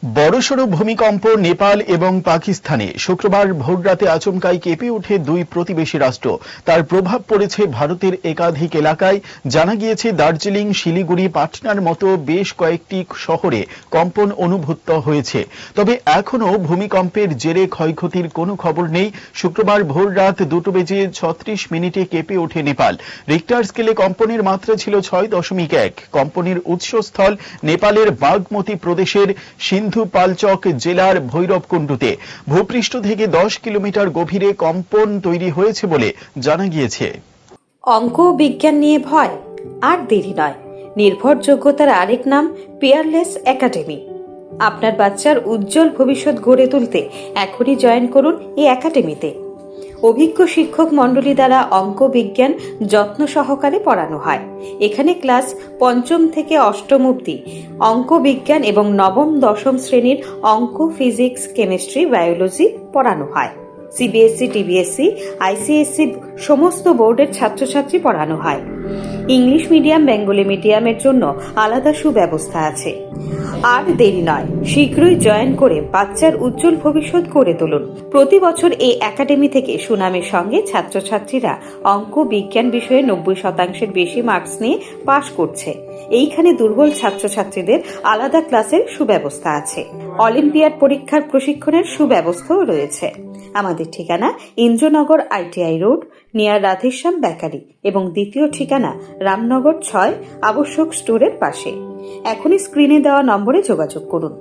বড়সড় ভূমিকম্প নেপাল এবং পাকিস্তানে। শুক্রবার ভোররাতে আচমকাই কেঁপে ওঠে দুই প্রতিবেশী রাষ্ট্র। তার প্রভাব পড়েছে ভারতের একাধিক এলাকায়। জানা গিয়েছে, দার্জিলিং, শিলিগুড়ি, পাটনার মতো বেশ কয়েকটি শহরে কম্পন অনুভূত হয়েছে। তবে এখনও ভূমিকম্পের জেরে ক্ষয়ক্ষতির কোনো খবর নেই। শুক্রবার ভোররাত 2:36 কেঁপে ওঠে নেপাল। রিক্টার স্কেলে কম্পনের মাত্রা ছিল 6.1। কম্পনের উৎসস্থল নেপালের বাগমতি প্রদেশের সিন্ধুপালচক জেলার ভৈরবকুণ্ডুতে। ভূপৃষ্ঠ থেকে 10 কিলোমিটার গভীরে কম্পন তৈরি হয়েছে বলে জানা গিয়েছে। অঙ্ক ও বিজ্ঞান নিয়ে ভয় আর দেরি নয়। নির্ভরযোগ্যতার আরেক নাম পিয়ারলেস একাডেমি। আপনার বাচ্চার উজ্জ্বল ভবিষ্যৎ গড়ে তুলতে এখনই জয়েন করুন এই একাডেমিতে। অভিজ্ঞ শিক্ষক মণ্ডলী দ্বারা অঙ্ক বিজ্ঞান যত্ন সহকারে পড়ানো হয়। এখানে ক্লাস 5ম থেকে 8ম অবধি অঙ্ক বিজ্ঞান এবং 9ম-10ম শ্রেণীর অঙ্ক, ফিজিক্স, কেমিস্ট্রি, বায়োলজি পড়ানো হয়। সিবিএসসি, টিবিএসসি, আইসিএসসি সমস্ত বোর্ডের ছাত্রছাত্রী পড়ানো হয়। ইংলিশ মিডিয়াম, বেঙ্গলি মিডিয়ামের জন্য আলাদা সুব্যবস্থা আছে। আর দেরি নয়, শীঘ্রই জয়েন করে বাচ্চার উজ্জ্বল ভবিষ্যৎ গড়ে তুলুন। প্রতি বছর এই একাডেমি থেকে সুনামের সঙ্গে ছাত্রছাত্রীরা অঙ্ক বিজ্ঞান বিষয়ে 90% বেশি মার্কস নিয়ে পাশ করছে। এইখানে দুর্বল ছাত্রছাত্রীদের আলাদা ক্লাসের সুব্যবস্থা আছে। অলিম্পিয়াড পরীক্ষার প্রশিক্ষণের সুব্যবস্থাও রয়েছে। আমাদের ঠিকানা Indranagar ITI road, near Radheshyam bakery, এবং দ্বিতীয় ঠিকানা রামনগর 6 আবশ্যক স্টোরের পাশে। এখনই স্ক্রিনে দেওয়া নম্বরে যোগাযোগ করুন।